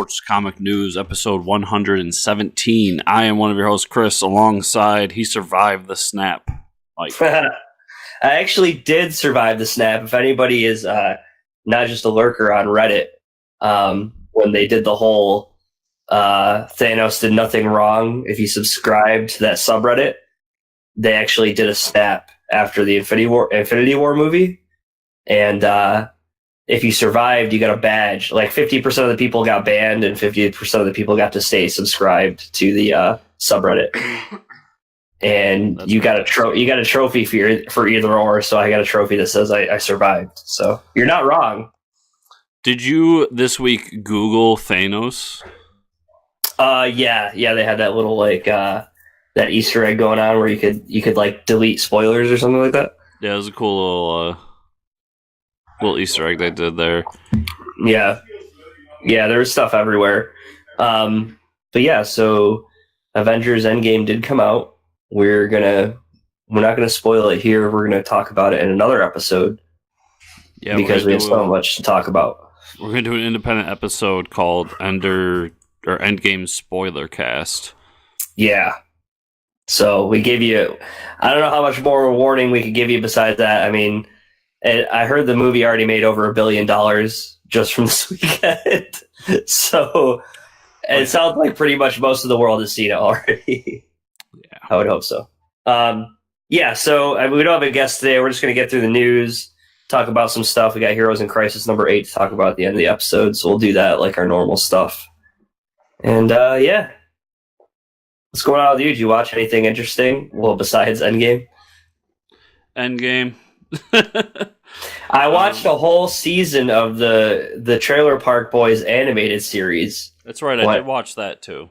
Sports Comic News, episode 117. I am one of your hosts, Chris, alongside He Survived the Snap, Mike. I actually did survive the snap. If anybody is not just a lurker on Reddit, when they did the whole Thanos did nothing wrong, if you subscribed to that subreddit, they actually did a snap after the Infinity War movie. And if you survived, you got a badge. Like 50% of the people got banned and 50% of the people got to stay subscribed to the subreddit. And you got a trophy for either or. So I got a trophy that says I survived. So you're not wrong. Did you this week Google Thanos? Yeah, they had that little that Easter egg going on where you could like delete spoilers or something like that. Yeah, it was a cool little Easter egg they did there. Yeah, there was stuff everywhere. But yeah, so Avengers Endgame did come out. We're not gonna spoil it here. We're gonna talk about it in another episode. Yeah, because we have so much to talk about. We're gonna do an independent episode called Endgame Spoiler Cast. Yeah. So we gave you, I don't know how much more warning we could give you besides that. I mean, I heard the movie already made over $1 billion just from this weekend. So it sounds like pretty much most of the world has seen it already. Yeah, I would hope so. Yeah, so we don't have a guest today. We're just going to get through the news, talk about some stuff. We got Heroes in Crisis number 8 to talk about at the end of the episode. So we'll do that like our normal stuff. And yeah. What's going on with you? Did you watch anything interesting? Well, besides Endgame? I watched a whole season of the Trailer Park Boys animated series. That's right, I did watch that too.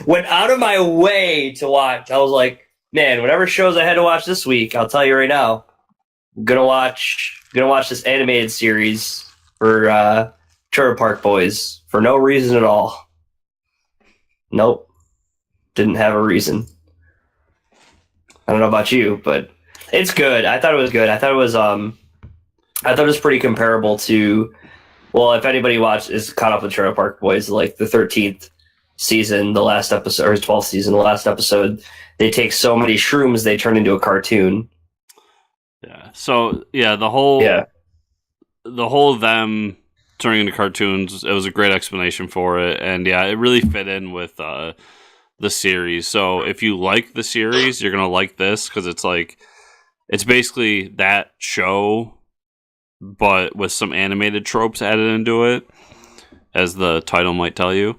Went out of my way to watch. I was like, man, whatever shows I had to watch this week, I'll tell you right now, I'm gonna watch this animated series for Trailer Park Boys for no reason at all. Nope. Didn't have a reason. I don't know about you, but it's good. I thought it was good. I thought it was pretty comparable to, well, if anybody is caught up with Trailer Park Boys, like the 13th season, the last episode, or 12th season, the last episode, they take so many shrooms they turn into a cartoon. Yeah. So yeah, the whole them turning into cartoons, it was a great explanation for it, and yeah, it really fit in with the series. So if you like the series, you're gonna like this because it's basically that show, but with some animated tropes added into it, as the title might tell you.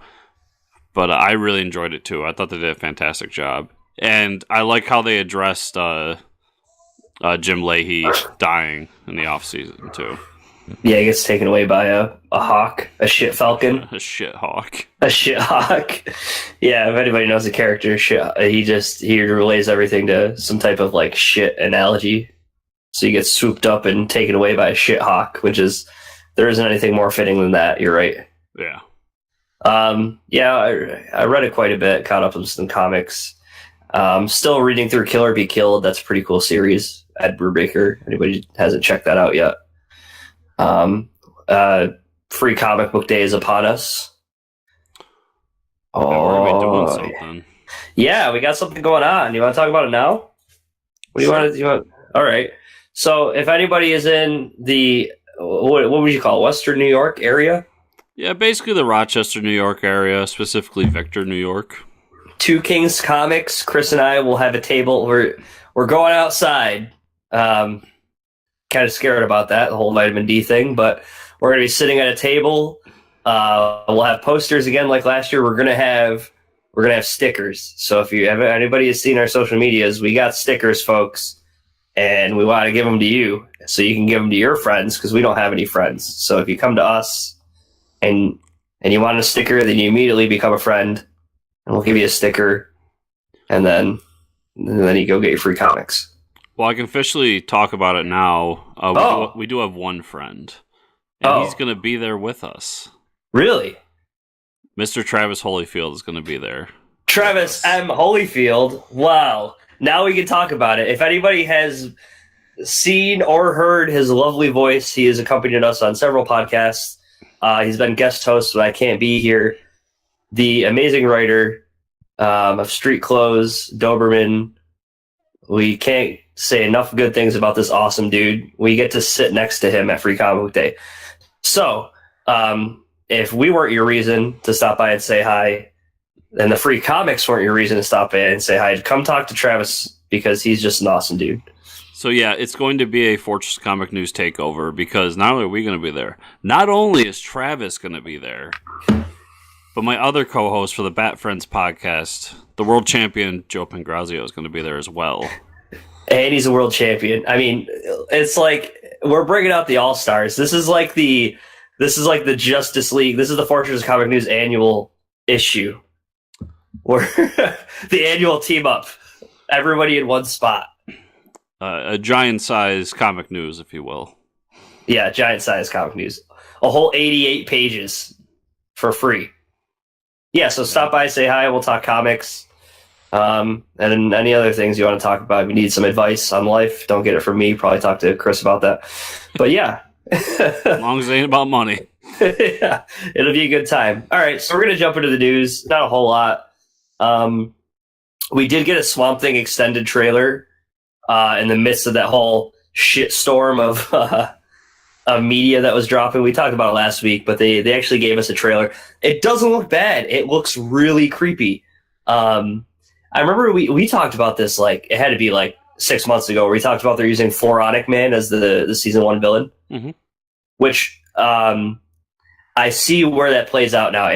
But I really enjoyed it too. I thought they did a fantastic job, and I like how they addressed Jim Leahy dying in the off season too. Yeah, he gets taken away by a hawk, a shit falcon. A shit hawk. A shit hawk. Yeah, if anybody knows the character, he relays everything to some type of like shit analogy. So he gets swooped up and taken away by a shit hawk, there isn't anything more fitting than that. You're right. Yeah. Yeah, I read it quite a bit, caught up with some comics. Still reading through Kill or Be Killed. That's a pretty cool series. Ed Brubaker. Anybody hasn't checked that out yet? Free comic book day is upon us. We're doing something. Yeah, we got something going on. You want to talk about it now? What do you want? All right. So, if anybody is in the what would you call it, Western New York area? Yeah, basically the Rochester, New York area, specifically Victor, New York. Two Kings Comics. Chris and I will have a table. We're going outside. Kind of scared about that, the whole vitamin D thing, but we're going to be sitting at a table. We'll have posters again like last year. We're going to have stickers. So if anybody has seen our social medias, we got stickers, folks, and we want to give them to you so you can give them to your friends because we don't have any friends. So if you come to us and you want a sticker, then you immediately become a friend, and we'll give you a sticker, and then you go get your free comics. Well, I can officially talk about it now. We do have one friend, and he's going to be there with us. Really? Mr. Travis Holyfield is going to be there. Travis M. Holyfield. Wow. Now we can talk about it. If anybody has seen or heard his lovely voice, he has accompanied us on several podcasts. He's been guest host when I can't be here. The amazing writer of Street Clothes, Doberman. We can't say enough good things about this awesome dude. We get to sit next to him at Free Comic Book Day. So, if we weren't your reason to stop by and say hi, and the free comics weren't your reason to stop by and say hi, come talk to Travis because he's just an awesome dude. So yeah, it's going to be a Fortress Comic News takeover because not only are we going to be there, not only is Travis going to be there, but my other co-host for the Bat Friends podcast, the world champion Joe Pangrazio, is going to be there as well. And he's a world champion. I mean, it's like we're bringing out the All-Stars. This is like the Justice League. This is the Fortress Comic News annual issue, where the annual team up, everybody in one spot. A giant-size comic news, if you will. Yeah, giant-size comic news. A whole 88 pages for free. Yeah, so stop by, say hi, we'll talk comics. And any other things you want to talk about. If you need some advice on life, don't get it from me. Probably talk to Chris about that. But yeah. As long as it ain't about money. Yeah, it'll be a good time. All right, so we're going to jump into the news. Not a whole lot. We did get a Swamp Thing extended trailer in the midst of that whole shitstorm of media that was dropping. We talked about it last week, but they actually gave us a trailer. It doesn't look bad. It looks really creepy. I remember we talked about this, like, it had to be like 6 months ago, where we talked about they're using Floronic Man as the season 1 villain, which I see where that plays out now.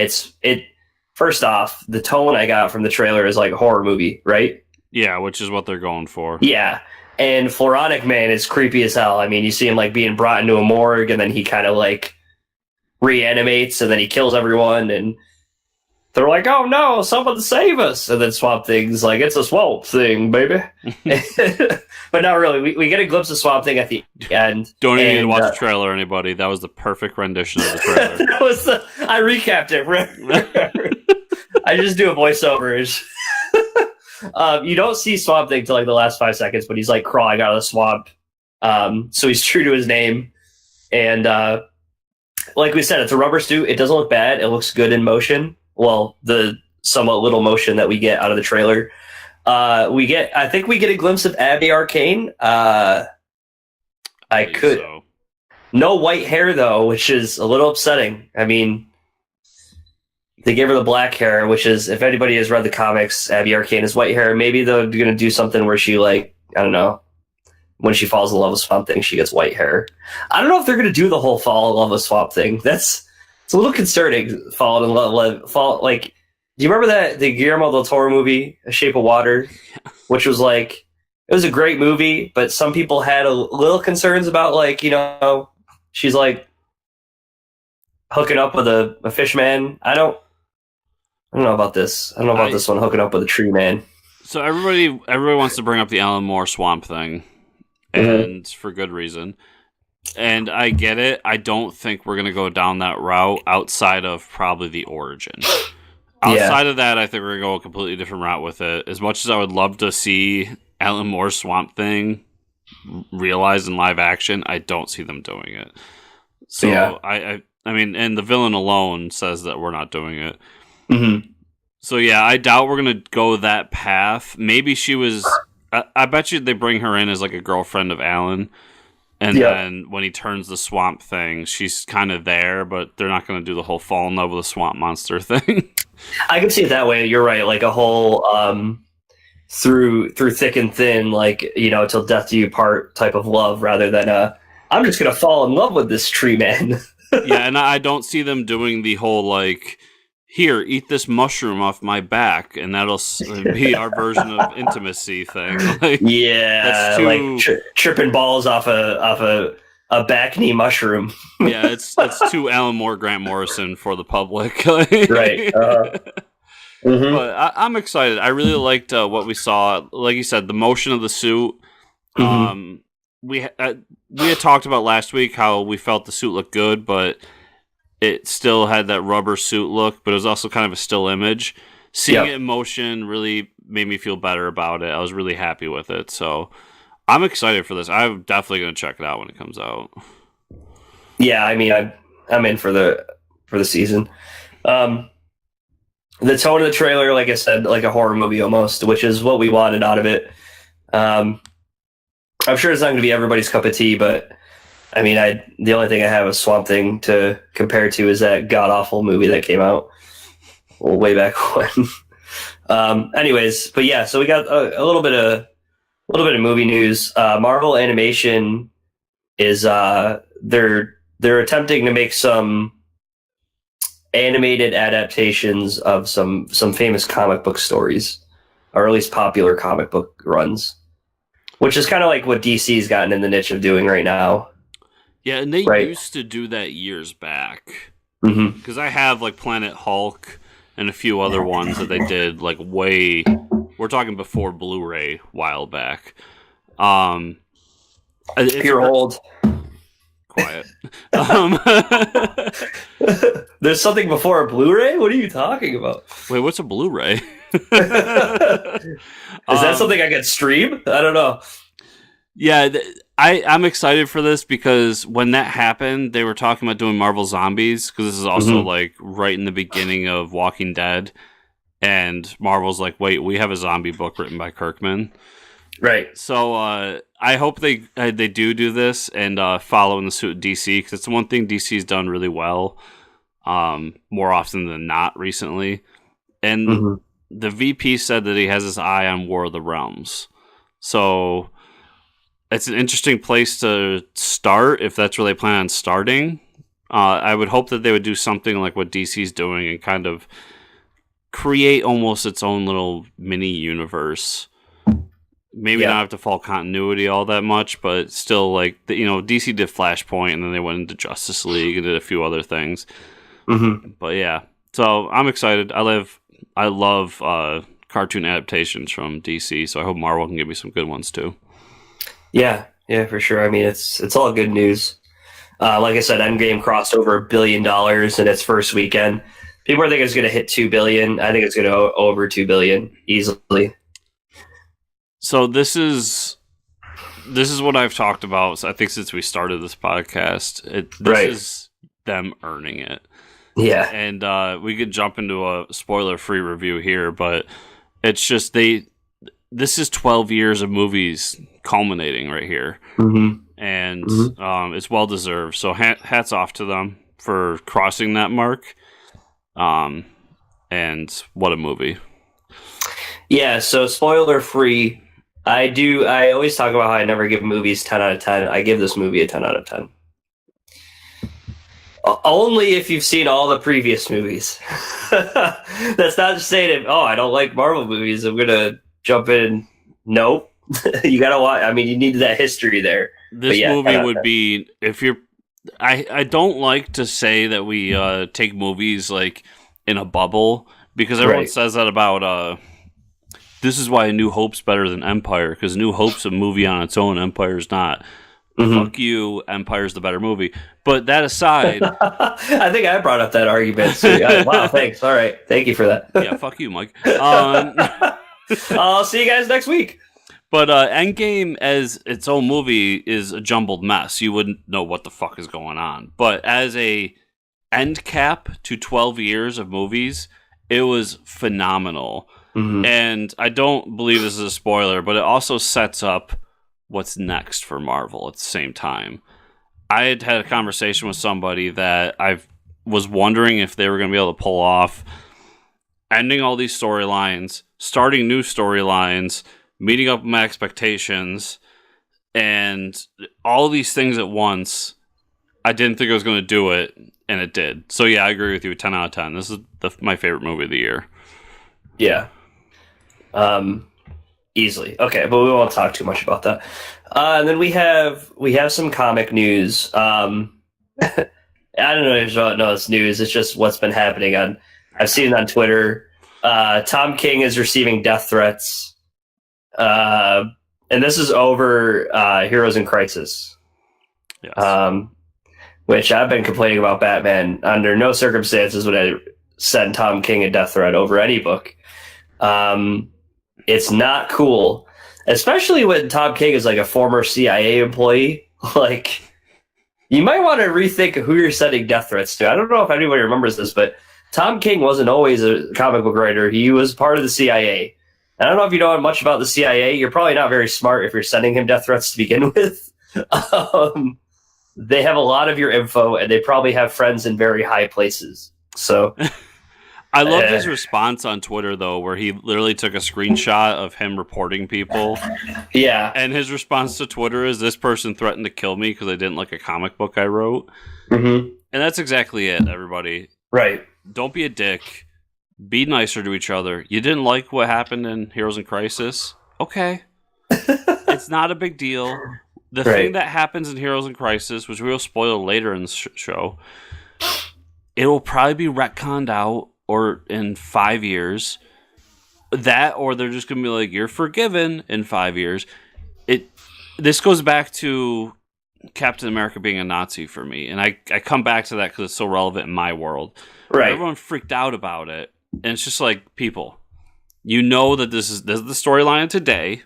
First off, the tone I got from the trailer is like a horror movie, right? Yeah, which is what they're going for. Yeah, and Floronic Man is creepy as hell. I mean, you see him like being brought into a morgue, and then he kind of like reanimates, and then he kills everyone, and they're like, "Oh no, someone save us!" And then Swamp Thing's like, "It's a Swamp Thing, baby." But not really. We get a glimpse of Swamp Thing at the end. Don't even need to watch the trailer, anybody. That was the perfect rendition of the trailer. I recapped it. I just do a voiceover. You don't see Swamp Thing till like the last 5 seconds, but he's like crawling out of the swamp. So he's true to his name. And like we said, it's a rubber suit. It doesn't look bad. It looks good in motion. Well, the somewhat little motion that we get out of the trailer. I think we get a glimpse of Abby Arcane. So. No white hair though, which is a little upsetting. I mean, they gave her the black hair, which is, if anybody has read the comics, Abby Arcane is white hair. Maybe they're going to do something where she, like, I don't know, when she falls in love with Swamp Thing, she gets white hair. I don't know if they're going to do the whole fall in love with Swamp Thing. It's a little concerning. Like, do you remember the Guillermo del Toro movie, A Shape of Water, which was like, it was a great movie, but some people had a little concerns about, like, you know, she's like hooking up with a fish man. I don't know about this. I don't know about this one, hooking up with a tree man. So everybody wants to bring up the Alan Moore Swamp Thing, and for good reason. And I get it. I don't think we're going to go down that route outside of probably the origin. Outside of that, I think we're going to go a completely different route with it. As much as I would love to see Alan Moore's Swamp Thing realized in live action, I don't see them doing it. So yeah. I mean, and the villain alone says that we're not doing it. Mm-hmm. So yeah, I doubt we're gonna go that path. Maybe she was. I bet you they bring her in as like a girlfriend of Alan, and then when he turns the Swamp Thing, she's kind of there, but they're not gonna do the whole fall in love with a swamp monster thing. I can see it that way. You're right. Like a whole through thick and thin, like, you know, till death do you part type of love, rather than I'm just gonna fall in love with this tree man. Yeah, and I don't see them doing the whole like, here, eat this mushroom off my back, and that'll be our version of intimacy thing. Like, yeah, like tripping balls off a back knee mushroom. Yeah, it's too Alan Moore, Grant Morrison for the public. Right. But I'm excited. I really liked what we saw. Like you said, the motion of the suit. We had talked about last week how we felt the suit looked good, but it still had that rubber suit look, but it was also kind of a still image. Seeing it in motion really made me feel better about it. I was really happy with it. So I'm excited for this. I'm definitely going to check it out when it comes out. Yeah, I mean, I'm in for the for the season. The tone of the trailer, like I said, like a horror movie almost, which is what we wanted out of it. I'm sure it's not going to be everybody's cup of tea, but I mean, the only thing I have is Swamp Thing to compare to is that god awful movie that came out way back when. Anyways, but yeah, so we got a little bit of movie news. Marvel Animation is they're attempting to make some animated adaptations of some famous comic book stories, or at least popular comic book runs, which is kind of like what DC's gotten in the niche of doing right now. Yeah, and they used to do that years back. Because I have like Planet Hulk and a few other ones that they did like way. We're talking before Blu-ray, a while back. You're old. Quiet. There's something before a Blu-ray? What are you talking about? Wait, what's a Blu-ray? Is that something I can stream? I don't know. Yeah, I'm excited for this because when that happened, they were talking about doing Marvel Zombies, because this is also like right in the beginning of Walking Dead, and Marvel's like, wait, we have a zombie book written by Kirkman. Right. So I hope they do this and follow in the suit of DC, because it's the one thing DC's done really well, more often than not recently. And the VP said that he has his eye on War of the Realms. So it's an interesting place to start if that's where they plan on starting. I would hope that they would do something like what DC's doing and kind of create almost its own little mini universe. Maybe not have to follow continuity all that much, but still, like, DC did Flashpoint, and then they went into Justice League and did a few other things. But yeah, so I'm excited. I love cartoon adaptations from DC, so I hope Marvel can give me some good ones too. Yeah, for sure. I mean, it's all good news. Like I said, Endgame crossed over $1 billion in its first weekend. People are thinking it's going to hit $2 billion. I think it's going to go over $2 billion easily. So this is what I've talked about. I think since we started this podcast, this is them earning it. Yeah, and we could jump into a spoiler-free review here, but it's just this is 12 years of movies culminating right here, and it's well deserved. So hats off to them for crossing that mark. And what a movie! Yeah. So spoiler-free. I always talk about how I never give movies 10 out of 10. I give this movie a 10 out of 10. Only if you've seen all the previous movies. That's not to say that, I don't like Marvel movies, I'm going to jump in. Nope. You got to watch. I mean, you need that history there. This movie would be, if you're... I don't like to say that we take movies like in a bubble, because everyone says that about... this is why New Hope's better than Empire, because New Hope's a movie on its own, Empire's not. Fuck you, Empire's the better movie. But that aside... I think I brought up that argument. So, wow, thanks. All right. Thank you for that. Yeah, fuck you, Mike. I'll see you guys next week. But Endgame as its own movie is a jumbled mess. You wouldn't know what the fuck is going on. But as a end cap to 12 years of movies, it was phenomenal. And I don't believe this is a spoiler, but it also sets up what's next for Marvel at the same time. I had a conversation with somebody that I was wondering if they were going to be able to pull off ending all these storylines, starting new storylines, meeting up with my expectations, and all these things at once. I didn't think I was going to do it, and it did. So yeah, I agree with you. 10 out of 10. This is my favorite movie of the year. Yeah. Easily. Okay, but we won't talk too much about that. And then we have some comic news. I don't know if it's news. It's just what's been happening I've seen it on Twitter. Tom King is receiving death threats. And this is over Heroes in Crisis. Yes. Which I've been complaining about Batman. Under no circumstances would I send Tom King a death threat over any book. It's not cool, especially when Tom King is like a former CIA employee. Like, You might want to rethink who you're sending death threats to. I don't know if anybody remembers this, but Tom King wasn't always a comic book writer. He was part of the CIA. I don't know if you know much about the CIA. You're probably not very smart if you're sending him death threats to begin with. They have a lot of your info, and they probably have friends in very high places. So, I love his response on Twitter, though, where he literally took a screenshot of him reporting people. Yeah. And his response to Twitter is, this person threatened to kill me because they didn't like a comic book I wrote. Mm-hmm. And that's exactly it, everybody. Right. Don't be a dick. Be nicer to each other. You didn't like what happened in Heroes in Crisis? Okay. It's not a big deal. The thing that happens in Heroes in Crisis, which we will spoil later in the show, it will probably be retconned out or in 5 years. That, or they're just going to be like, you're forgiven in 5 years. This goes back to Captain America being a Nazi for me. And I come back to that because it's so relevant in my world. Right. Everyone freaked out about it. And it's just like, people, you know that this is the storyline of today.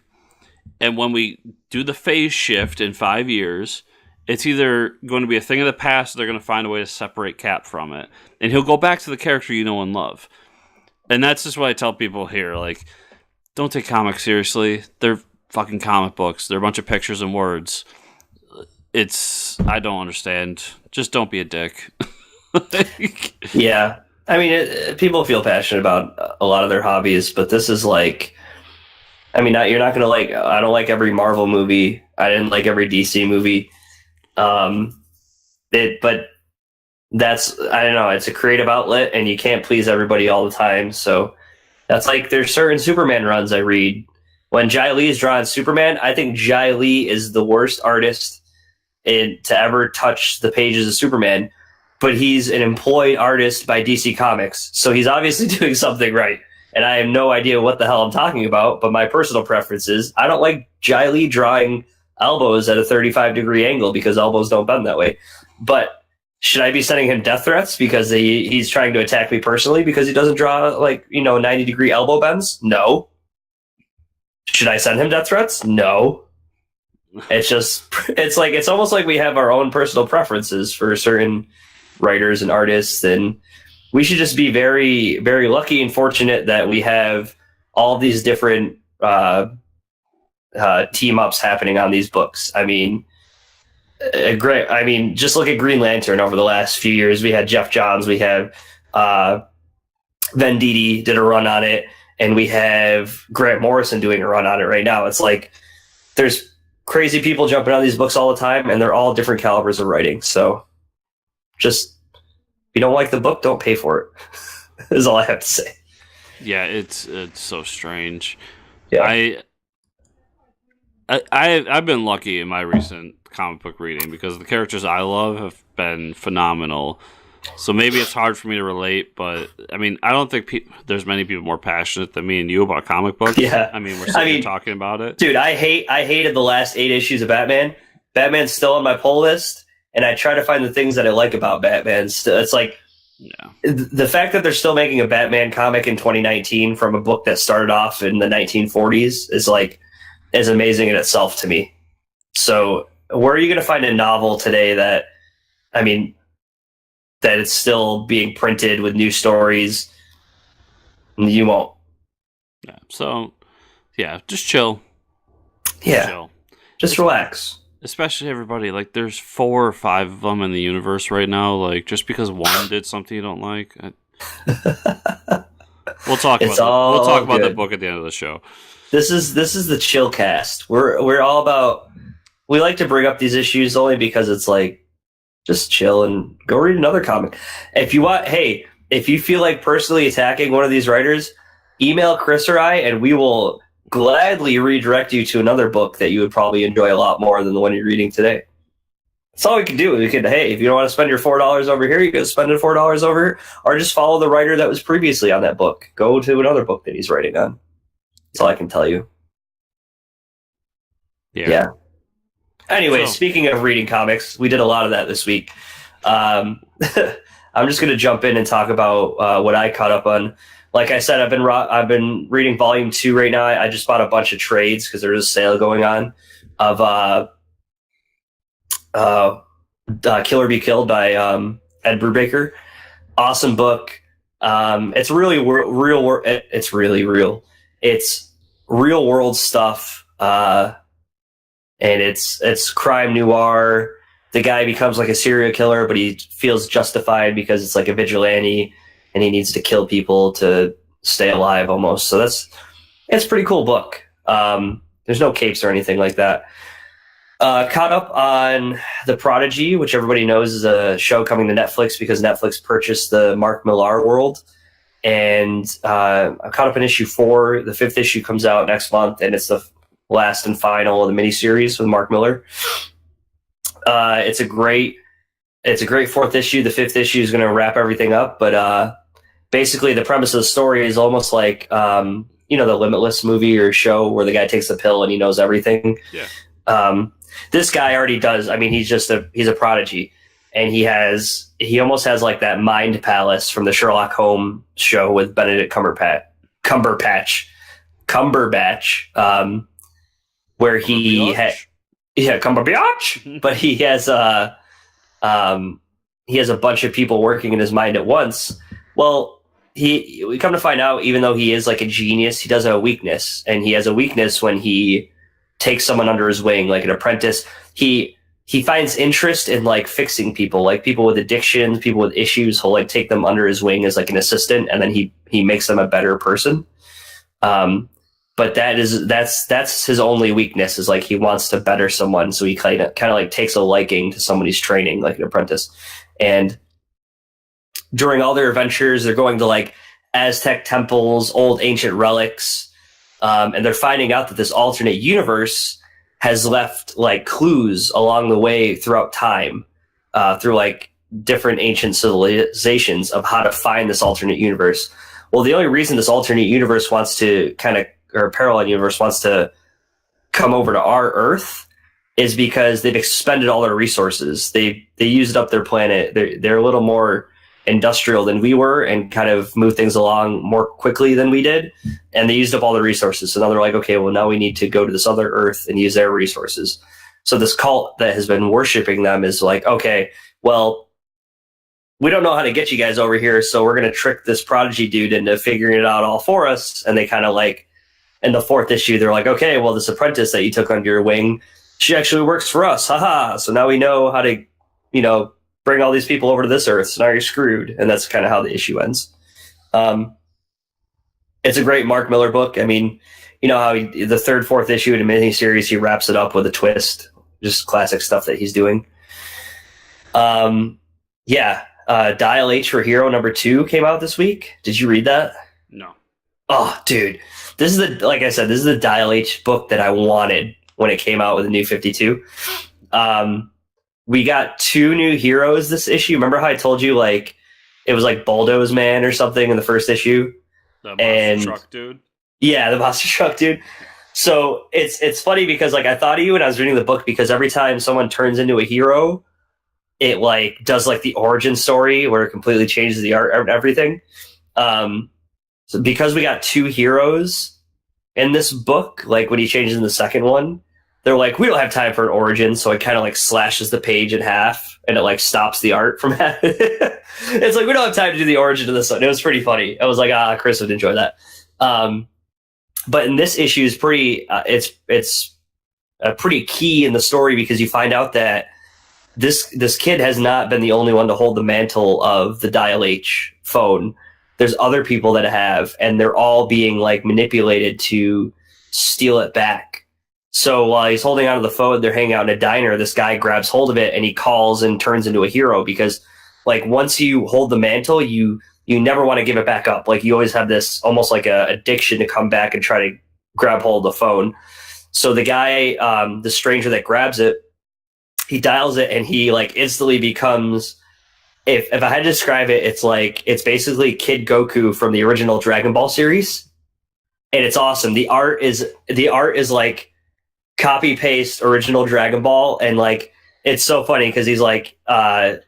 And when we do the phase shift in 5 years, it's either going to be a thing of the past or they're going to find a way to separate Cap from it. And he'll go back to the character you know and love. And that's just what I tell people here. Like, don't take comics seriously. They're fucking comic books. They're a bunch of pictures and words. I don't understand. Just don't be a dick. Yeah. I mean, people feel passionate about a lot of their hobbies, but this is like, I mean, you're not going to like, I don't like every Marvel movie. I didn't like every DC movie. But that's, I don't know, it's a creative outlet and you can't please everybody all the time. So that's like, there's certain Superman runs I read. When Jai Lee is drawing Superman, I think Jai Lee is the worst artist to ever touch the pages of Superman. But he's an employed artist by DC Comics, so he's obviously doing something right. And I have no idea what the hell I'm talking about, but my personal preference is I don't like Jai Lee drawing elbows at a 35-degree angle because elbows don't bend that way. But should I be sending him death threats because he's trying to attack me personally because he doesn't draw 90-degree elbow bends? No. Should I send him death threats? No. It's almost like we have our own personal preferences for certain writers and artists, and we should just be very, very lucky and fortunate that we have all these different team ups happening on these books. I mean, just look at Green Lantern over the last few years. We had Jeff Johns, we have Venditti did a run on it, and we have Grant Morrison doing a run on it right now. It's like there's crazy people jumping on these books all the time, and they're all different calibers of writing. So just, if you don't like the book, don't pay for it. Is all I have to say. Yeah, it's so strange. Yeah. I've been lucky in my recent comic book reading because the characters I love have been phenomenal. So maybe it's hard for me to relate, but I mean, I don't think there's many people more passionate than me and you about comic books. Yeah. I mean, we're sitting here talking about it. Dude, I hated the last 8 issues of Batman. Batman's still on my pull list. And I try to find the things that I like about Batman. It's like the fact that they're still making a Batman comic in 2019 from a book that started off in the 1940s is amazing in itself to me. So where are you going to find a novel today that it's still being printed with new stories? You won't. Yeah. So, yeah, just chill. Yeah. Chill. Just relax. Especially everybody, like, there's 4 or 5 of them in the universe right now. Like, just because one did something you don't like, we'll talk about that book at the end of the show. This is the chill cast. We're all about. We like to bring up these issues only because it's like, just chill and go read another comic. If you feel like personally attacking one of these writers, email Chris or I, and we will gladly redirect you to another book that you would probably enjoy a lot more than the one you're reading today. That's all we can do. If you don't want to spend your $4 over here, you can spend it $4 over here, or just follow the writer that was previously on that book. Go to another book that he's writing on. That's all I can tell you. Yeah. Anyway, Speaking of reading comics, we did a lot of that this week. I'm just going to jump in and talk about what I caught up on. Like I said, I've been reading Volume 2 right now. I just bought a bunch of trades because there's a sale going on of Kill or Be Killed by Ed Brubaker. Awesome book. It's really real. It's really real. It's real world stuff, and it's crime noir. The guy becomes like a serial killer, but he feels justified because it's like a vigilante, and he needs to kill people to stay alive almost. So it's a pretty cool book. There's no capes or anything like that. Caught up on The Prodigy, which everybody knows is a show coming to Netflix because Netflix purchased the Mark Millar world. And I caught up in issue 4. The 5th issue comes out next month, and it's the last and final of the miniseries with Mark Millar. It's a great 4th issue. The 5th issue is going to wrap everything up, but basically the premise of the story is almost like the Limitless movie or show where the guy takes the pill and he knows everything. Yeah. This guy already does. I mean, he's a prodigy, and he almost has like that mind palace from the Sherlock Holmes show with Benedict Cumberbatch, where he had Cumberbatch, but he has a bunch of people working in his mind at once. Well, we come to find out, even though he is like a genius, he does have a weakness, and he has a weakness when he takes someone under his wing, like an apprentice. He finds interest in like fixing people, like people with addictions, people with issues. He'll like take them under his wing as like an assistant, and then he makes them a better person. But that's his only weakness, is like he wants to better someone, so he kind of like takes a liking to someone he's training, like an apprentice. And during all their adventures, they're going to like Aztec temples, old ancient relics. And they're finding out that this alternate universe has left like clues along the way throughout time, through like different ancient civilizations of how to find this alternate universe. Well, the only reason this alternate universe wants to or parallel universe wants to come over to our Earth is because they've expended all their resources. They used up their planet. They're a little more industrial than we were and kind of move things along more quickly than we did, and they used up all the resources. So now they're like, okay, well, now we need to go to this other Earth and use their resources. So this cult that has been worshiping them is like, okay, well, we don't know how to get you guys over here, so we're going to trick this prodigy dude into figuring it out all for us. And they kind of like, in the 4th issue, they're like, okay, well, this apprentice that you took under your wing, she actually works for us. Haha. So now we know how to, bring all these people over to this Earth, so now you're screwed. And that's kind of how the issue ends. It's a great Mark Millar book. I mean, you know how the 3rd, 4th issue in a miniseries, he wraps it up with a twist. Just classic stuff that he's doing. Dial H for Hero #2 came out this week. Did you read that? No. Oh, dude. This is like I said, this is the Dial H book that I wanted when it came out with the New 52. We got 2 new heroes this issue. Remember how I told you like it was like Bulldoze Man or something in the 1st issue? The monster truck dude? Yeah, the monster truck dude. So it's funny because like I thought of you when I was reading the book, because every time someone turns into a hero, it like does like the origin story where it completely changes the art and everything. So because we got 2 heroes in this book, like when he changes in the second one, they're like, we don't have time for an origin, so it kind of like slashes the page in half, and it like stops the art from happening. It's like, we don't have time to do the origin of this one. It was pretty funny. I was like, Chris would enjoy that. But in this issue is pretty, it's pretty key in the story, because you find out that this kid has not been the only one to hold the mantle of the Dial H phone. There's other people that have, and they're all being like manipulated to steal it back. So while he's holding onto the phone, they're hanging out in a diner. This guy grabs hold of it and he calls and turns into a hero, because like once you hold the mantle, you never want to give it back up. Like you always have this almost like a addiction to come back and try to grab hold of the phone. So the guy, the stranger that grabs it, he dials it and he like instantly becomes, if I had to describe it, it's basically Kid Goku from the original Dragon Ball series. And it's awesome. The art is like copy paste original Dragon Ball, and like it's so funny because he's like the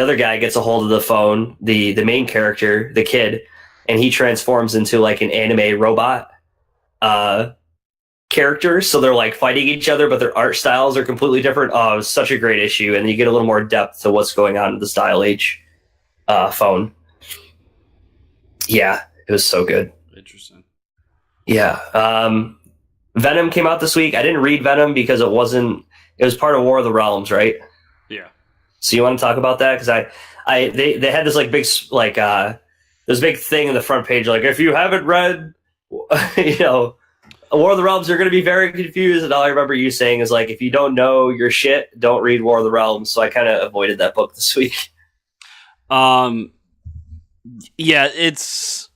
other guy gets a hold of the phone, the main character, the kid, and he transforms into like an anime robot. characters, so they're like fighting each other, but their art styles are completely different. Oh, it was such a great issue, and you get a little more depth to what's going on in the Style H phone. Yeah, it was so good. Interesting. Yeah. Venom came out this week. I didn't read Venom because it was part of War of the Realms, right? Yeah. So you want to talk about that? Because they had this like big like this big thing in the front page, like if you haven't read, you know, War of the Realms, you're going to be very confused. And all I remember you saying is like, if you don't know your shit, don't read War of the Realms. So I kind of avoided that book this week. Yeah, it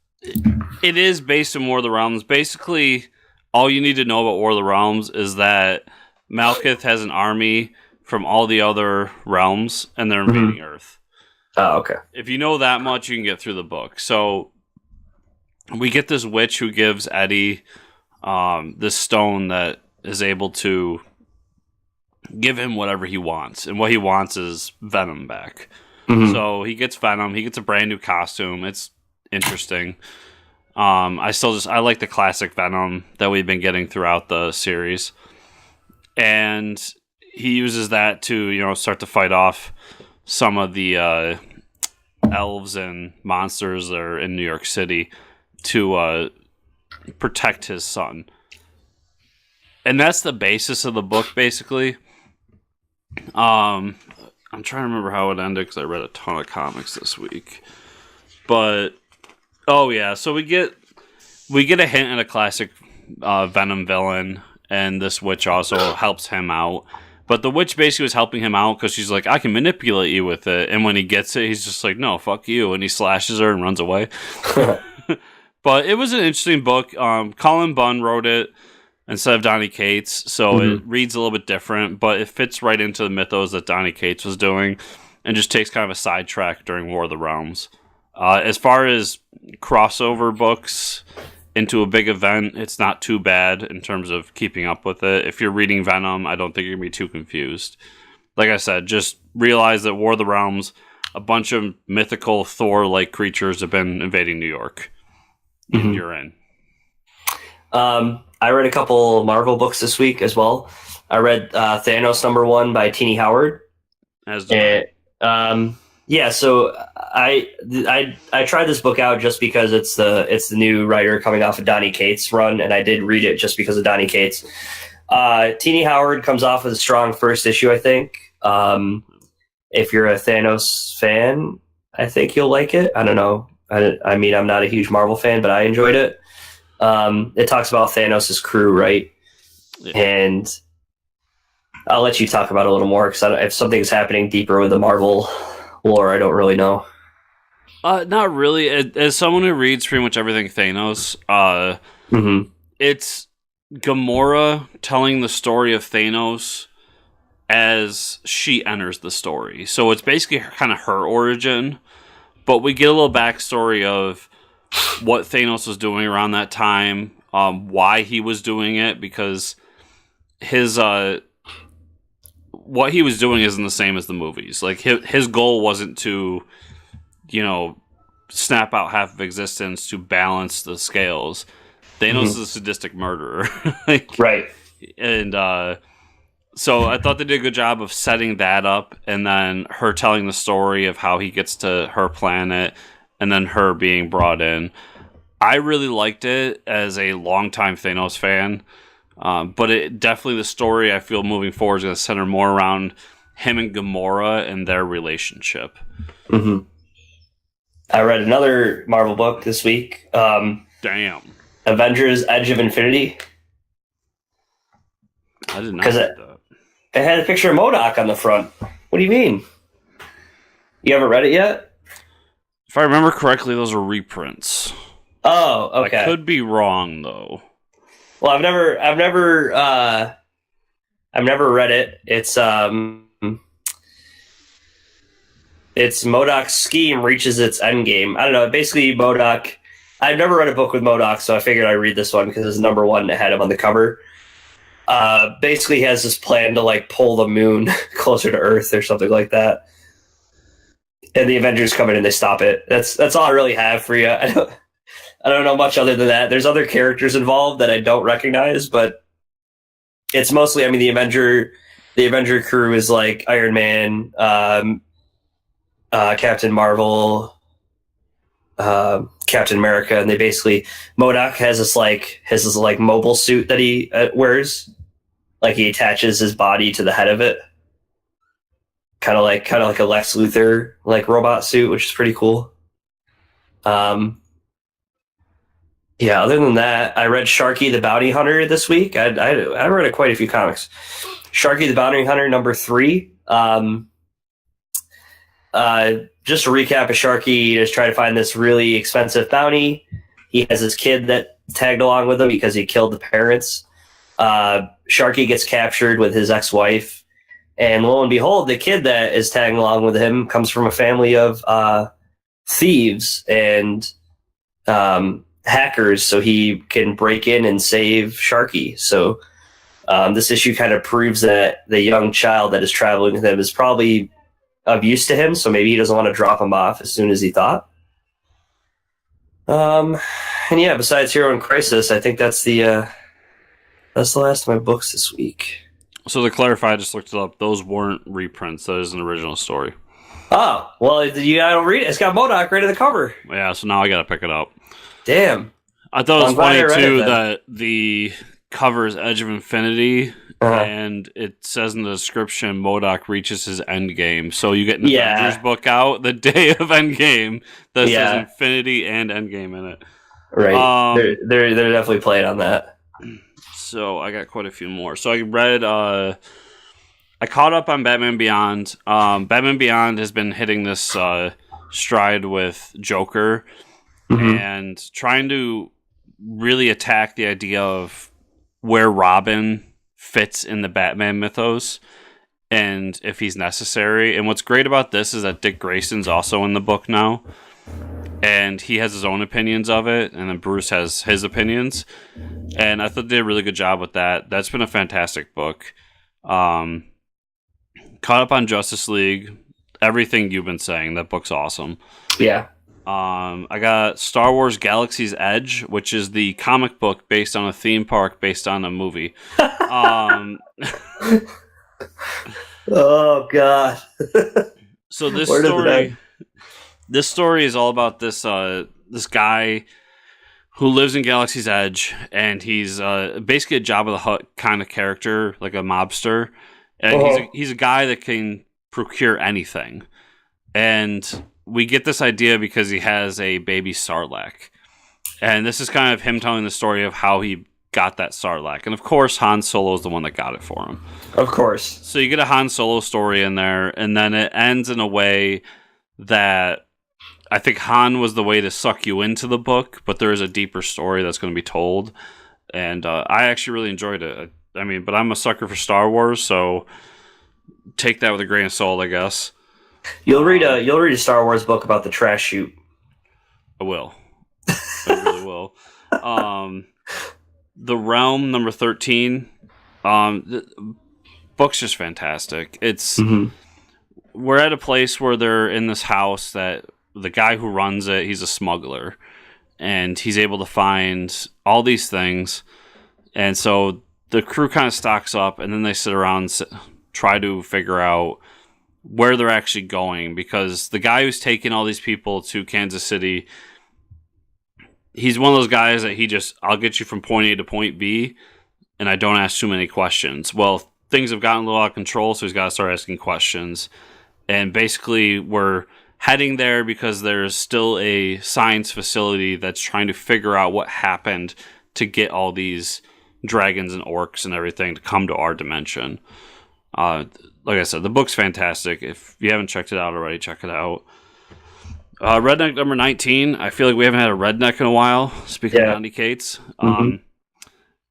is based in War of the Realms. Basically, all you need to know about War of the Realms is that Malekith has an army from all the other realms, and they're invading Earth. Oh, okay. If you know that much, you can get through the book. So we get this witch who gives Eddie this stone that is able to give him whatever he wants, and what he wants is Venom back. Mm-hmm. So he gets Venom. He gets a brand new costume. It's interesting. I like the classic Venom that we've been getting throughout the series, and he uses that to start to fight off some of the elves and monsters that are in New York City to protect his son. And that's the basis of the book, basically. I'm trying to remember how it ended because I read a ton of comics this week. But so we get a hint at a classic Venom villain, and this witch also helps him out. But the witch basically was helping him out because she's like, I can manipulate you with it. And when he gets it, he's just like, no, fuck you. And he slashes her and runs away. But it was an interesting book. Colin Bunn wrote it instead of Donny Cates. So it reads a little bit different, but it fits right into the mythos that Donny Cates was doing and just takes kind of a sidetrack during War of the Realms. As far as crossover books into a big event, it's not too bad in terms of keeping up with it. If you're reading Venom, I don't think you're going to be too confused. Like I said, just realize that War of the Realms, a bunch of mythical Thor-like creatures have been invading New York. And you're in. I read a couple Marvel books this week as well. I read Thanos #1 by Tini Howard. Yeah, so I tried this book out just because it's the new writer coming off of Donny Cates' run, and I did read it just because of Donny Cates. Tini Howard comes off with a strong first issue, I think. If you're a Thanos fan, I think you'll like it. I don't know. I mean, I'm not a huge Marvel fan, but I enjoyed it. It talks about Thanos' crew, right? Yeah. And I'll let you talk about it a little more, because if something's happening deeper with the Marvel lore, I don't really know. Not really. As someone who reads pretty much everything Thanos, it's Gamora telling the story of Thanos as she enters the story. So it's basically kind of her origin, but we get a little backstory of what Thanos was doing around that time, why he was doing it, because his what he was doing isn't the same as the movies. Like his goal wasn't to, snap out half of existence to balance the scales. Thanos is a sadistic murderer, right? And so I thought they did a good job of setting that up, and then her telling the story of how he gets to her planet, and then her being brought in. I really liked it as a longtime Thanos fan, but it definitely, the story I feel moving forward is going to center more around him and Gamora and their relationship. I read another Marvel book this week. Damn. Avengers: Edge of Infinity. I did not read that. It had a picture of MODOK on the front. What do you mean? You haven't read it yet? If I remember correctly, those are reprints. Oh, okay. I could be wrong though. Well, I've never read it. It's MODOK's scheme reaches its end game. I don't know. Basically, MODOK. I've never read a book with MODOK, so I figured I'd read this one because it's #1. It had him on the cover. Basically, he has this plan to pull the moon closer to Earth or something like that. And the Avengers come in and they stop it. That's all I really have for you. I don't know much other than that. There's other characters involved that I don't recognize, but it's mostly, I mean, the Avenger crew is like Iron Man, Captain Marvel, Captain America, and they basically MODOK has this like mobile suit that he wears, like he attaches his body to the head of it, kind of like a Lex Luthor like robot suit, which is pretty cool. Yeah. Other than that, I read Sharky the Bounty Hunter this week. I read quite a few comics. Sharky the Bounty Hunter #3. Just a recap of Sharky, he is trying to find this really expensive bounty. He has this kid that tagged along with him because he killed the parents. Sharky gets captured with his ex-wife, and lo and behold, the kid that is tagging along with him comes from a family of thieves and hackers, so he can break in and save Sharky. So this issue kind of proves that the young child that is traveling with him is probably of use to him, so maybe he doesn't want to drop him off as soon as he thought. And yeah, besides Hero in Crisis, I think that's the last of my books this week. So to clarify, I just looked it up. Those weren't reprints. That is an original story. Oh, well, you gotta read it. It's got MODOK right at the cover. Yeah, so now I gotta pick it up. Damn. I thought it was funny, too, that the cover is Edge of Infinity, and it says in the description, MODOK reaches his endgame. So you get an Avengers book out the day of Endgame that says Infinity and Endgame in it. Right. They're definitely playing on that. So I got quite a few more. So I read... I caught up on Batman Beyond. Batman Beyond has been hitting this stride with Joker and trying to really attack the idea of where Robin fits in the Batman mythos and if he's necessary. And what's great about this is that Dick Grayson's also in the book now, and he has his own opinions of it, and then Bruce has his opinions. And I thought they did a really good job with that. That's been a fantastic book. Caught up on Justice League. Everything you've been saying. That book's awesome. Yeah. I got Star Wars Galaxy's Edge, which is the comic book based on a theme park based on a movie. Oh God. So this story is all about this guy who lives in Galaxy's Edge, and he's basically a Jabba the Hutt kind of character, like a mobster. And he's a guy that can procure anything. And we get this idea because he has a baby Sarlacc. And this is kind of him telling the story of how he got that Sarlacc. And of course, Han Solo is the one that got it for him. Of course. So you get a Han Solo story in there, and then it ends in a way that I think Han was the way to suck you into the book, but there is a deeper story that's going to be told. And I actually really enjoyed it. I mean, but I'm a sucker for Star Wars, so take that with a grain of salt, I guess. You'll read a Star Wars book about the trash chute. I will. I really will. The Realm #13. The book's just fantastic. It's we're at a place where they're in this house that the guy who runs it, he's a smuggler, and he's able to find all these things, and so the crew kind of stocks up, and then they sit around and try to figure out where they're actually going, because the guy who's taking all these people to Kansas City, he's one of those guys that I'll get you from point A to point B, and I don't ask too many questions. Well, things have gotten a little out of control, so he's got to start asking questions. And basically, we're heading there because there's still a science facility that's trying to figure out what happened to get all these dragons and orcs and everything to come to our dimension. Like I said, the book's fantastic. If you haven't checked it out already, check it out. Redneck #19. I feel like we haven't had a redneck in a while. Speaking of Andy Cates.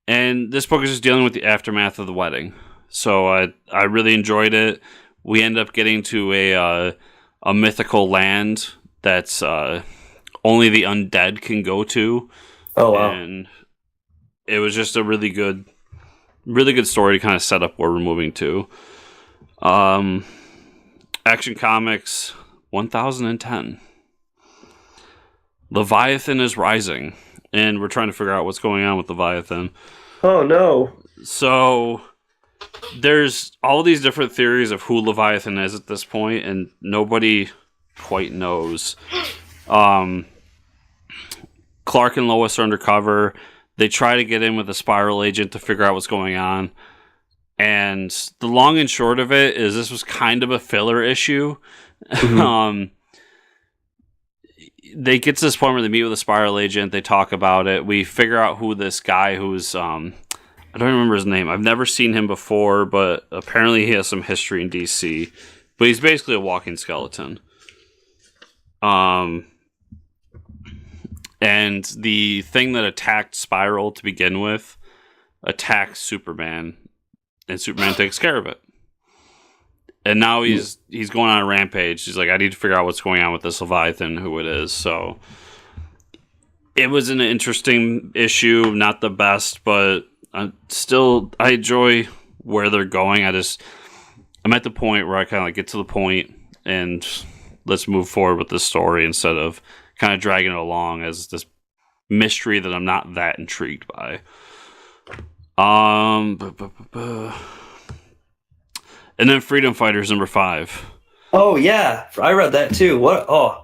And this book is just dealing with the aftermath of the wedding. So I really enjoyed it. We end up getting to a mythical land that's only the undead can go to. Oh, wow. And it was just a really good story to kind of set up where we're moving to. Action Comics 1010. Leviathan is rising, and we're trying to figure out what's going on with Leviathan. Oh, no. So there's all these different theories of who Leviathan is at this point, and nobody quite knows. Clark and Lois are undercover. They try to get in with a Spiral agent to figure out what's going on. And the long and short of it is this was kind of a filler issue. Mhm. They get to this point where they meet with a Spiral agent. They talk about it. We figure out who this guy who's... I don't remember his name. I've never seen him before, but apparently he has some history in DC. But he's basically a walking skeleton. And the thing that attacked Spiral to begin with attacks Superman, and Superman takes care of it. And now he's going on a rampage. He's like, I need to figure out what's going on with this Leviathan, who it is. So it was an interesting issue, not the best, but I enjoy where they're going. I'm at the point where I kind of like get to the point and let's move forward with this story instead of kind of dragging it along as this mystery that I'm not that intrigued by. And then Freedom Fighters number 5. Oh yeah, I read that too. What? Oh,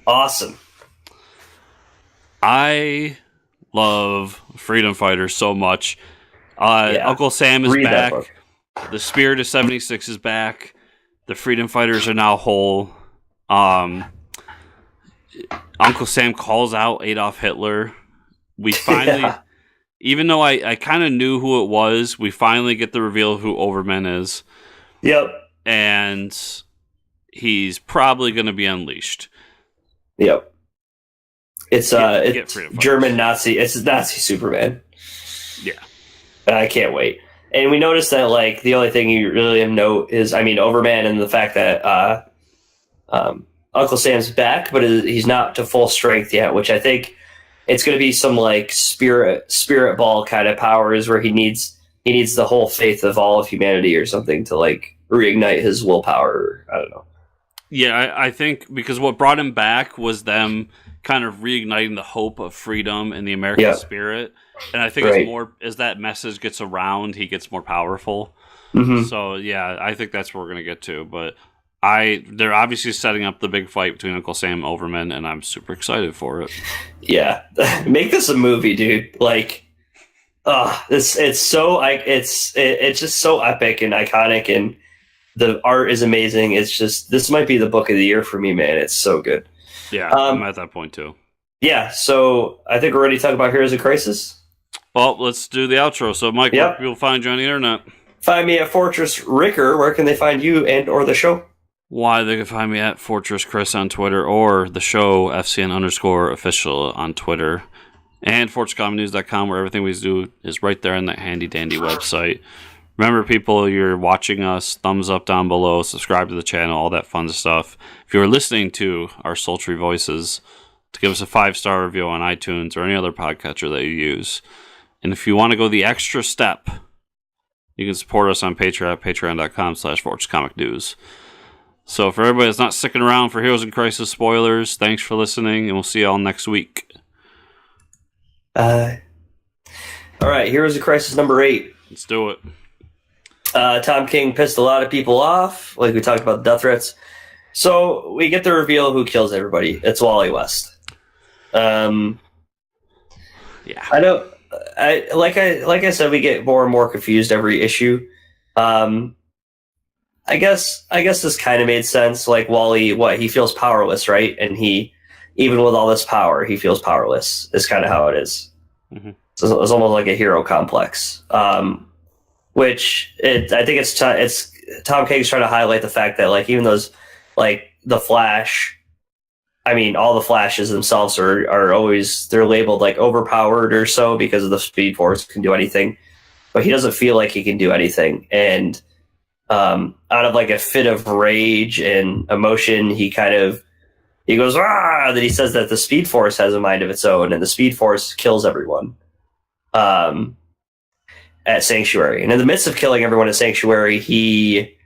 awesome! I love Freedom Fighters so much. Uncle Sam is Read that back. book. The Spirit of 76 is back. The Freedom Fighters are now whole. Uncle Sam calls out Adolf Hitler. We finally, even though I kind of knew who it was, we finally get the reveal of who Overman is. Yep. And he's probably going to be unleashed. Yep. It's Get Freedom Fighters. German Nazi. It's Nazi Superman. Yeah. I can't wait. And we noticed that like the only thing you really note is, I mean, Overman and the fact that Uncle Sam's back, but he's not to full strength yet, which I think it's going to be some like spirit ball kind of powers where he needs the whole faith of all of humanity or something to like reignite his willpower. I don't know. Yeah, I think because what brought him back was them kind of reigniting the hope of freedom and the American spirit. And I think it's more as that message gets around, he gets more powerful. Mm-hmm. So yeah, I think that's what we're gonna get to. But they're obviously setting up the big fight between Uncle Sam and Overman, and I'm super excited for it. Yeah, make this a movie, dude. Like, it's just so epic and iconic, and the art is amazing. It's just this might be the book of the year for me, man. It's so good. Yeah, I'm at that point too. Yeah, so I think we're ready to talk about Heroes of Crisis. Well, let's do the outro. So, Mike, where can people find you on the internet? Find me at Fortress Ricker. Where can they find you and or the show? Why, they can find me at Fortress Chris on Twitter or the show FCN_official on Twitter. And FortressCommonNews.com, where everything we do is right there on that handy dandy website. Remember, people, you're watching us, thumbs up down below, subscribe to the channel, all that fun stuff. If you're listening to our sultry voices, to give us a 5-star review on iTunes or any other podcatcher that you use. And if you want to go the extra step, you can support us on Patreon at patreon.com/FortressComicNews. So for everybody that's not sticking around for Heroes in Crisis spoilers, thanks for listening, and we'll see you all next week. All right, Heroes of Crisis number 8. Let's do it. Tom King pissed a lot of people off, like we talked about the death threats. So we get the reveal who kills everybody. It's Wally West. Yeah. I know. Like I said, we get more and more confused every issue. I guess this kind of made sense. Like Wally, he feels powerless, right? And he, even with all this power, he feels powerless. Is kind of how it is. Mm-hmm. So it's almost like a hero complex. Which I think it's Tom King's trying to highlight the fact that like even those like the Flash. I mean, all the Flashes themselves are always, they're labeled like overpowered or so because of the Speed Force can do anything, but he doesn't feel like he can do anything. And out of like a fit of rage and emotion, he goes, "Ah!" That he says that the Speed Force has a mind of its own, and the Speed Force kills everyone at Sanctuary. And in the midst of killing everyone at Sanctuary, he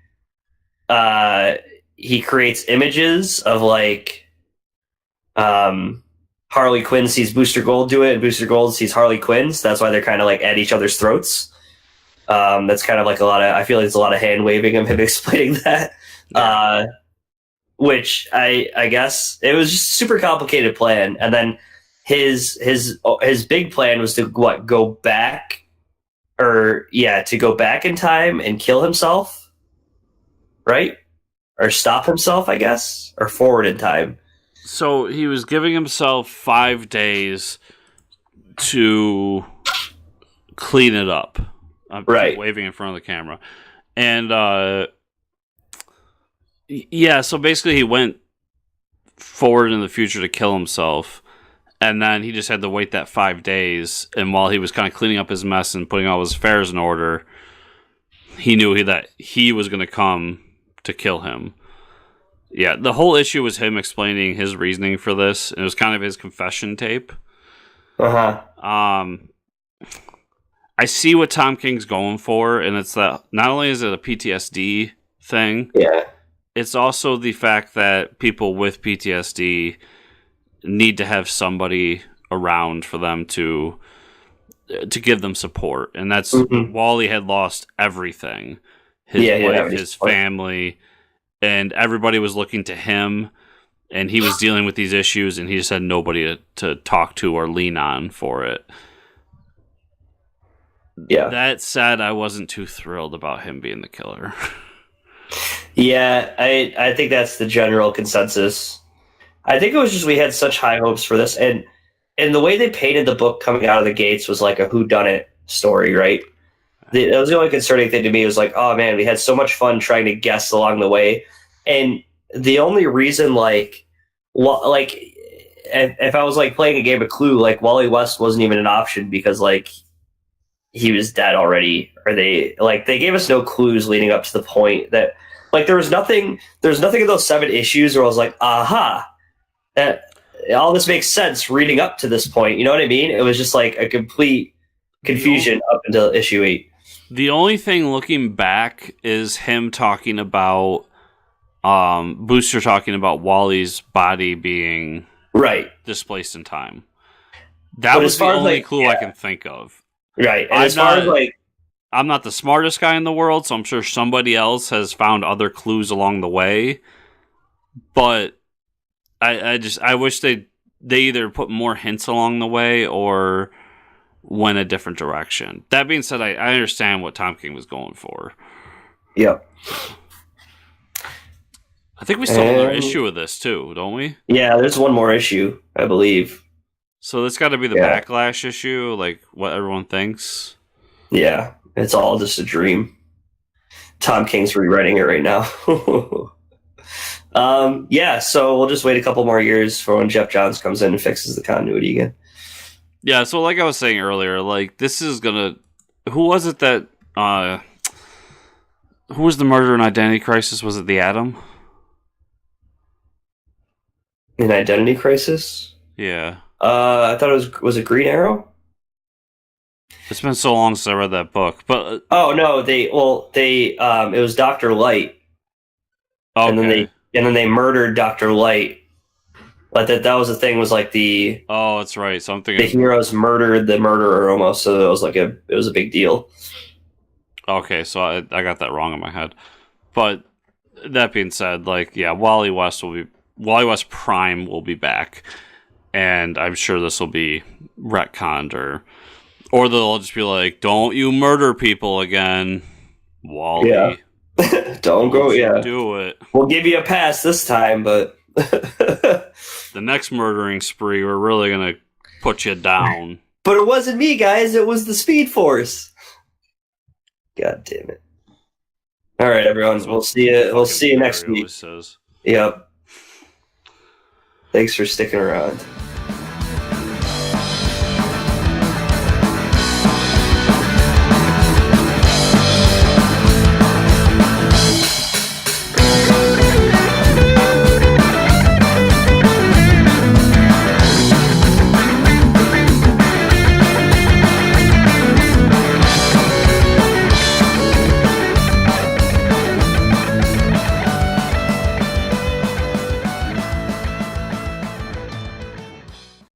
creates images of like, Harley Quinn sees Booster Gold do it, and Booster Gold sees Harley Quinn, so that's why they're kind of like at each other's throats. That's kind of like I feel like there's a lot of hand waving of him explaining that. Which I guess it was just a super complicated plan. And then his big plan was to go back in time and kill himself, right? Or stop himself, I guess, or forward in time. So he was giving himself 5 days to clean it up. I'm waving in front of the camera. And so basically he went forward in the future to kill himself, and then he just had to wait that 5 days, and while he was kind of cleaning up his mess and putting all his affairs in order, he knew that he was going to come to kill him. Yeah, the whole issue was him explaining his reasoning for this, and it was kind of his confession tape. I see what Tom King's going for, and it's that not only is it a PTSD thing, it's also the fact that people with PTSD need to have somebody around for them to give them support, and that's Wally had lost everything: his wife, his family, and everybody was looking to him, and he was dealing with these issues, and he just had nobody to talk to or lean on for it. Yeah. That said, I wasn't too thrilled about him being the killer. Yeah, I think that's the general consensus. I think it was just we had such high hopes for this, and the way they painted the book coming out of the gates was like a whodunit story, right? That was the only concerning thing to me. Was like, oh man, we had so much fun trying to guess along the way, and the only reason, if I was like playing a game of Clue, like Wally West wasn't even an option because like he was dead already, or they gave us no clues leading up to the point that like there was nothing in those 7 issues where I was like, aha, all this makes sense reading up to this point. You know what I mean? It was just like a complete confusion up until issue 8. The only thing looking back is him talking about Booster talking about Wally's body being displaced in time. That was the only clue I can think of. Right. And I'm not the smartest guy in the world, so I'm sure somebody else has found other clues along the way. But I wish they either put more hints along the way or went a different direction. That being said, I understand what Tom King was going for. Yep. I think we still have another issue of this too, don't we? Yeah, there's one more issue, I believe. So this got to be the Backlash issue, like what everyone thinks. Yeah, it's all just a dream. Tom King's rewriting it right now. So we'll just wait a couple more years for when Jeff Johns comes in and fixes the continuity again. Yeah, so like I was saying earlier, like this is gonna. Who was it that? Who was the murder in Identity Crisis? Was it the Atom? In Identity Crisis? Yeah. I thought it was it Green Arrow? It's been so long since I read that book, but oh no, it was Dr. Light. Okay. And then they murdered Dr. Light. But that was the thing, was like the that's right. So I'm thinking the heroes murdered the murderer almost, so it was a big deal. Okay, so I got that wrong in my head. But that being said, like Wally West Prime will be back. And I'm sure this will be retconned or they'll just be like, don't you murder people again, Wally. Yeah. Don't do it. We'll give you a pass this time, but the next murdering spree, we're really going to put you down. But it wasn't me, guys. It was the Speed Force. God damn it. All right, everyone. We'll see you next week. Says. Yep. Thanks for sticking around.